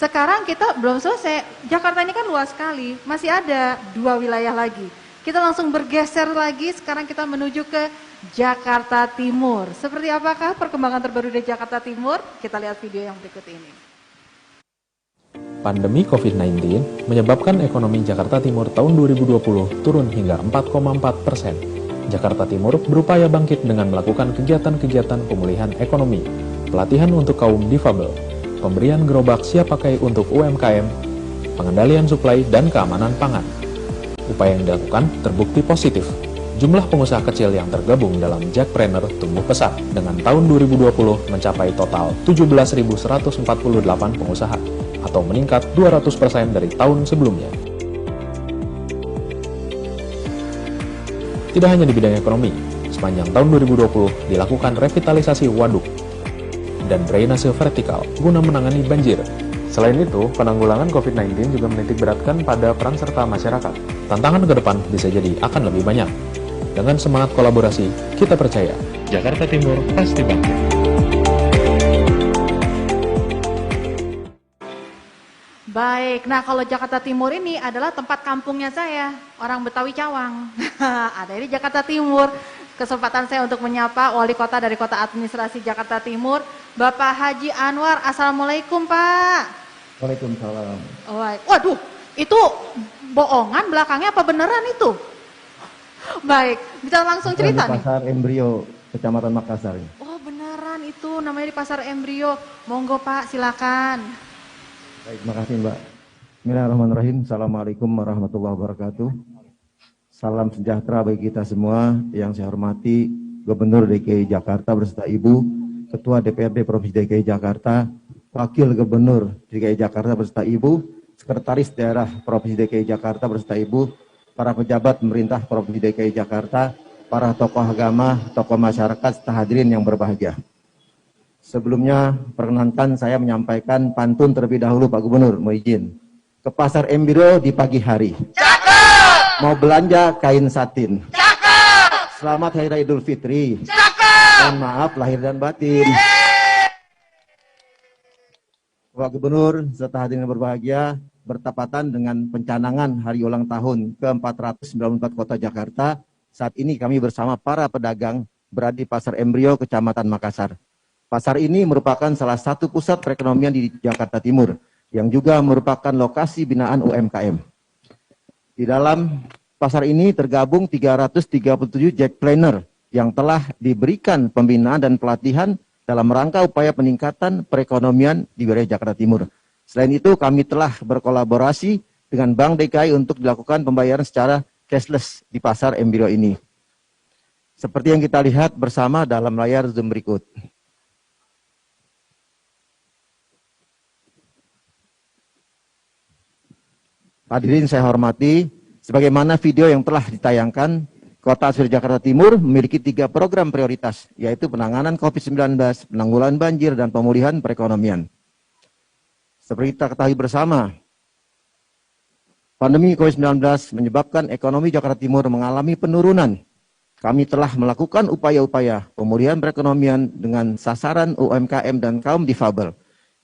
Sekarang kita belum selesai, Jakarta ini kan luas sekali, masih ada 2 wilayah lagi. Kita langsung bergeser lagi, sekarang kita menuju ke Jakarta Timur. Seperti apakah perkembangan terbaru di Jakarta Timur? Kita lihat video yang berikut ini. Pandemi COVID-19 menyebabkan ekonomi Jakarta Timur tahun 2020 turun hingga 4,4%. Jakarta Timur berupaya bangkit dengan melakukan kegiatan-kegiatan pemulihan ekonomi, pelatihan untuk kaum difabel, pemberian gerobak siap pakai untuk UMKM, pengendalian suplai dan keamanan pangan. Upaya yang dilakukan terbukti positif. Jumlah pengusaha kecil yang tergabung dalam Jackpreneur tumbuh pesat dengan tahun 2020 mencapai total 17.148 pengusaha atau meningkat 200% dari tahun sebelumnya. Tidak hanya di bidang ekonomi, sepanjang tahun 2020 dilakukan revitalisasi waduk dan drainase vertikal guna menangani banjir. Selain itu, penanggulangan COVID-19 juga menitik beratkan pada peran serta masyarakat. Tantangan ke depan bisa jadi akan lebih banyak. Dengan semangat kolaborasi, kita percaya Jakarta Timur pasti bangkit. Baik, nah kalau Jakarta Timur ini adalah tempat kampungnya saya, orang Betawi Cawang. Ada di Jakarta Timur. Kesempatan saya untuk menyapa Wali Kota dari Kota Administrasi Jakarta Timur, Bapak Haji Anwar. Assalamualaikum Pak. Waalaikumsalam. Waduh, itu bohongan belakangnya apa beneran itu? Baik, bisa langsung cerita nih. Di Pasar Embrio, Kecamatan Makassar. Oh beneran itu, namanya di Pasar Embrio. Monggo Pak, silakan. Baik, terima kasih Mbak. Bismillahirrahmanirrahim. Assalamualaikum warahmatullahi wabarakatuh. Salam sejahtera bagi kita semua. Yang saya hormati Gubernur DKI Jakarta beserta Ibu, Ketua DPRD Provinsi DKI Jakarta, Wakil Gubernur DKI Jakarta beserta Ibu, Sekretaris Daerah Provinsi DKI Jakarta beserta Ibu, para pejabat pemerintah Provinsi DKI Jakarta, para tokoh agama, tokoh masyarakat, serta hadirin yang berbahagia. Sebelumnya, perkenankan saya menyampaikan pantun terlebih dahulu Pak Gubernur, mohon izin. Ke Pasar Embrio di pagi hari. Cakep! Mau belanja kain satin. Cakep! Selamat Hari Raya Idul Fitri. Cakep! Mohon maaf lahir dan batin. Pak Gubernur, serta hadirin yang berbahagia, bertepatan dengan pencanangan hari ulang tahun ke-494 Kota Jakarta, saat ini kami bersama para pedagang berada di Pasar Embrio, Kecamatan Makassar. Pasar ini merupakan salah satu pusat perekonomian di Jakarta Timur, yang juga merupakan lokasi binaan UMKM. Di dalam pasar ini tergabung 337 Jackpreneur yang telah diberikan pembinaan dan pelatihan dalam rangka upaya peningkatan perekonomian di wilayah Jakarta Timur. Selain itu, kami telah berkolaborasi dengan Bank DKI untuk dilakukan pembayaran secara cashless di Pasar Embrio ini. Seperti yang kita lihat bersama dalam layar Zoom berikut. Hadirin saya hormati, sebagaimana video yang telah ditayangkan, Kota Administrasi Jakarta Timur memiliki 3 program prioritas, yaitu penanganan COVID-19, penanggulangan banjir, dan pemulihan perekonomian. Seperti kita ketahui bersama, pandemi COVID-19 menyebabkan ekonomi Jakarta Timur mengalami penurunan. Kami telah melakukan upaya-upaya pemulihan perekonomian dengan sasaran UMKM dan kaum difabel,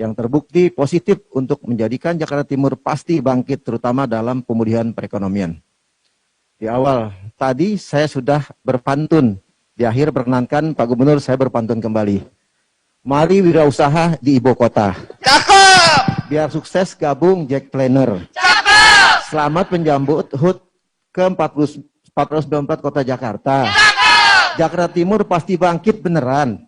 yang terbukti positif untuk menjadikan Jakarta Timur pasti bangkit terutama dalam pemulihan perekonomian. Di awal tadi saya sudah berpantun, di akhir perkenankan Pak Gubernur saya berpantun kembali. Mari wirausaha di ibu kota. Cakep! Biar sukses gabung Jackpreneur. Cakep! Selamat menyambut HUT ke-494 Kota Jakarta. Cakep! Jakarta Timur pasti bangkit beneran.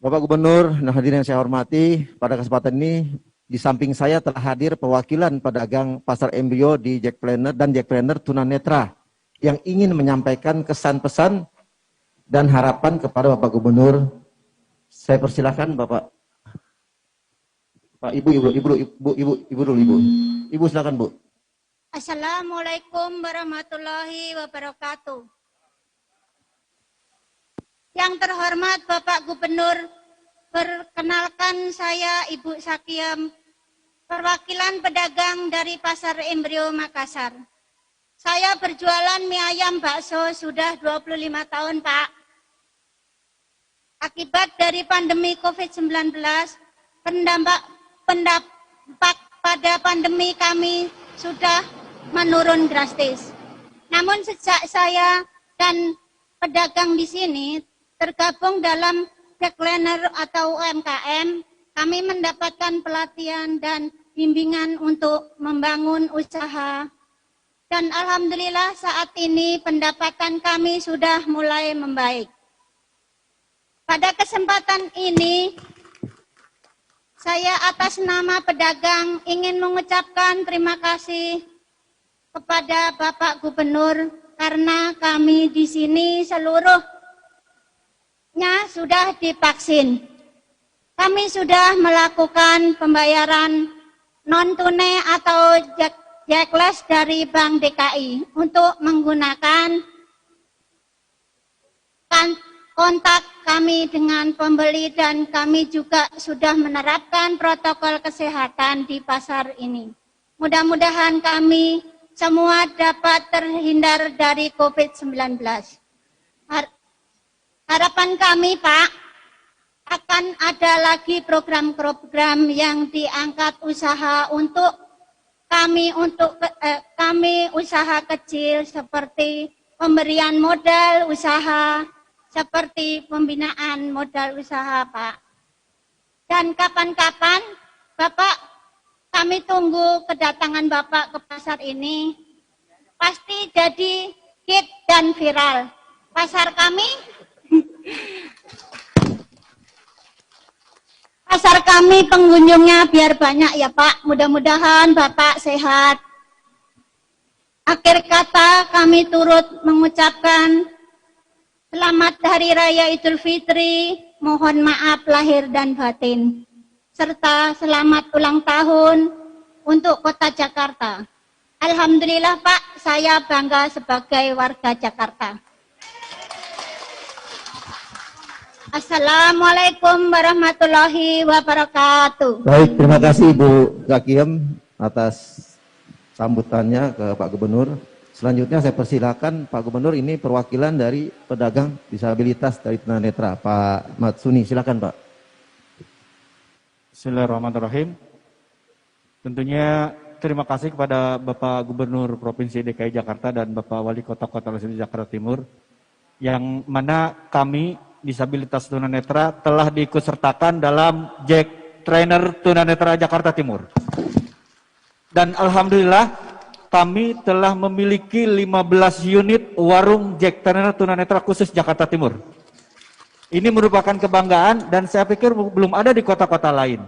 Bapak Gubernur, hadirin yang saya hormati, pada kesempatan ini di samping saya telah hadir perwakilan pedagang Pasar Embrio di Jackpreneur dan Jackpreneur Tunanetra yang ingin menyampaikan kesan-pesan dan harapan kepada Bapak Gubernur. Saya persilakan Bapak. Pak, Ibu silakan Bu. Assalamualaikum warahmatullahi wabarakatuh. Yang terhormat Bapak Gubernur, perkenalkan saya Ibu Sakiem, perwakilan pedagang dari Pasar Embrio Makassar. Saya berjualan mie ayam bakso sudah 25 tahun, Pak. Akibat dari pandemi COVID-19, pendampak pada pandemi kami sudah menurun drastis. Namun sejak saya dan pedagang di sini tergabung dalam Jackpreneur atau UMKM, kami mendapatkan pelatihan dan bimbingan untuk membangun usaha. Dan alhamdulillah saat ini pendapatan kami sudah mulai membaik. Pada kesempatan ini, saya atas nama pedagang ingin mengucapkan terima kasih kepada Bapak Gubernur karena kami di sini seluruhnya sudah divaksin. Kami sudah melakukan pembayaran non-tunai atau cashless dari Bank DKI untuk menggunakan kontak kami dengan pembeli dan kami juga sudah menerapkan protokol kesehatan di pasar ini. Mudah-mudahan kami semua dapat terhindar dari COVID-19. Harapan kami, Pak, akan ada lagi program-program yang diangkat usaha untuk kami usaha kecil seperti pemberian modal usaha, seperti pembinaan modal usaha, Pak. Dan kapan-kapan, Bapak, kami tunggu kedatangan Bapak ke pasar ini. Pasti jadi hit dan viral. Pasar kami pengunjungnya biar banyak ya Pak. Mudah-mudahan Bapak sehat. Akhir kata kami turut mengucapkan selamat Hari Raya Idul Fitri, mohon maaf lahir dan batin, serta selamat ulang tahun untuk Kota Jakarta. Alhamdulillah Pak, saya bangga sebagai warga Jakarta. Assalamualaikum warahmatullahi wabarakatuh. Baik, terima kasih Ibu Zakiem atas sambutannya ke Pak Gubernur. Selanjutnya saya persilakan Pak Gubernur, ini perwakilan dari pedagang disabilitas dari tunanetra, Pak Matsuni. Silakan Pak. Bismillahirrahmanirrahim. Tentunya terima kasih kepada Bapak Gubernur Provinsi DKI Jakarta dan Bapak Wali Kota Jakarta Timur, yang mana kami disabilitas tunanetra telah diikutsertakan dalam Jackpreneur Tunanetra Jakarta Timur. Dan alhamdulillah kami telah memiliki 15 unit warung Jackpreneur Tunanetra khusus Jakarta Timur. Ini merupakan kebanggaan dan saya pikir belum ada di kota-kota lain.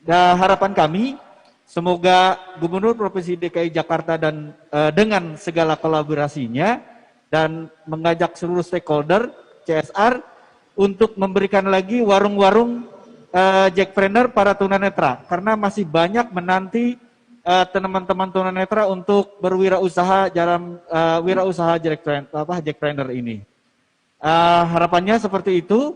Dan harapan kami, semoga Gubernur Provinsi DKI Jakarta dan dengan segala kolaborasinya dan mengajak seluruh stakeholder CSR untuk memberikan lagi warung-warung Jackpreneur para tunanetra, karena masih banyak menanti teman-teman tunanetra untuk berwirausaha dalam wirausaha Jackpreneur ini. Harapannya seperti itu,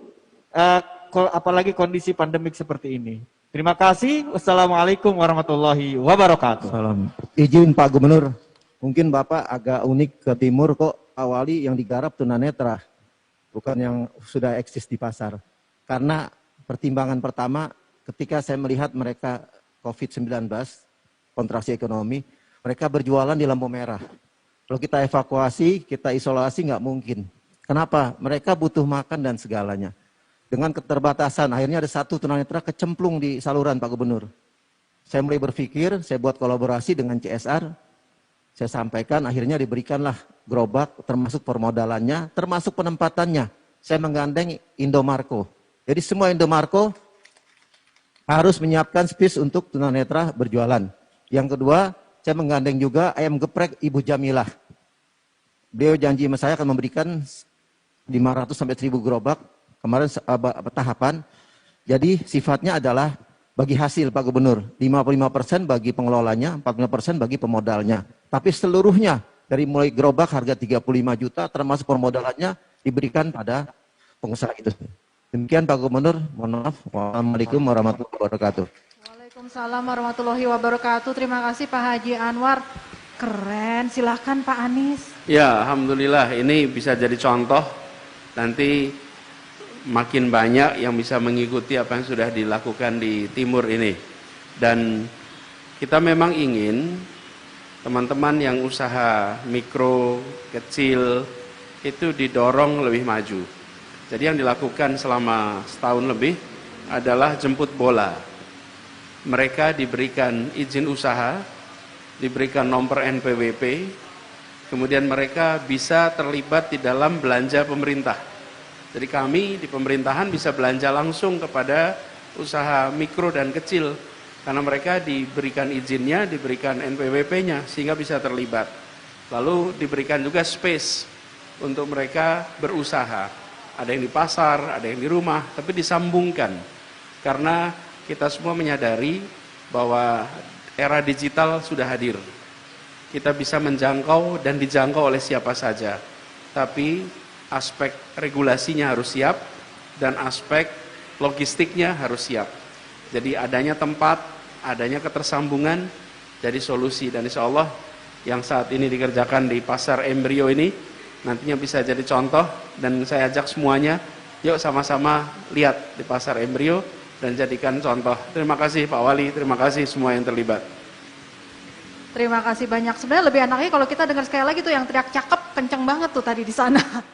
apalagi kondisi pandemik seperti ini. Terima kasih. Wassalamualaikum warahmatullahi wabarakatuh. Salam. Izin Pak Gubernur, mungkin Bapak agak unik ke timur kok, awali yang digarap tunanetra, bukan yang sudah eksis di pasar. Karena pertimbangan pertama, ketika saya melihat mereka COVID-19, kontraksi ekonomi, mereka berjualan di lampu merah. Kalau kita evakuasi, kita isolasi nggak mungkin. Kenapa? Mereka butuh makan dan segalanya. Dengan keterbatasan, akhirnya ada satu tunanetra kecemplung di saluran Pak Gubernur. Saya mulai berpikir, saya buat kolaborasi dengan CSR, saya sampaikan, akhirnya diberikanlah gerobak, termasuk permodalannya, termasuk penempatannya. Saya menggandeng Indomarko. Jadi semua Indomarko harus menyiapkan space untuk tunanetra berjualan. Yang kedua, saya menggandeng juga ayam geprek Ibu Jamilah. Beliau janji sama saya akan memberikan 500 sampai 1000 gerobak kemarin tahapan. Jadi sifatnya adalah bagi hasil Pak Gubernur, 55% bagi pengelolanya, 45% bagi pemodalnya. Tapi seluruhnya dari mulai gerobak harga 35 juta termasuk permodalannya diberikan pada pengusaha itu. Demikian Pak Gubernur, mohon maaf. Wassalamualaikum warahmatullahi wabarakatuh. Waalaikumsalam warahmatullahi wabarakatuh. Terima kasih Pak Haji Anwar. Keren, silahkan Pak Anies. Ya, alhamdulillah ini bisa jadi contoh nanti makin banyak yang bisa mengikuti apa yang sudah dilakukan di timur ini. Dan kita memang ingin teman-teman yang usaha mikro, kecil, itu didorong lebih maju. Jadi yang dilakukan selama setahun lebih adalah jemput bola. Mereka diberikan izin usaha, diberikan nomor NPWP, kemudian mereka bisa terlibat di dalam belanja pemerintah. Jadi kami di pemerintahan bisa belanja langsung kepada usaha mikro dan kecil, karena mereka diberikan izinnya, diberikan NPWP-nya, sehingga bisa terlibat. Lalu diberikan juga space untuk mereka berusaha. Ada yang di pasar, ada yang di rumah, tapi disambungkan. Karena kita semua menyadari bahwa era digital sudah hadir. Kita bisa menjangkau dan dijangkau oleh siapa saja. Tapi aspek regulasinya harus siap dan aspek logistiknya harus siap. Jadi adanya tempat, adanya ketersambungan jadi solusi. Dan insya Allah yang saat ini dikerjakan di pasar embrio ini nantinya bisa jadi contoh, dan saya ajak semuanya, yuk sama-sama lihat di pasar embrio dan jadikan contoh. Terima kasih Pak Wali, terima kasih semua yang terlibat. Terima kasih banyak. Sebenarnya lebih enaknya kalau kita dengar sekali lagi tuh yang teriak cakep, kenceng banget tuh tadi di sana.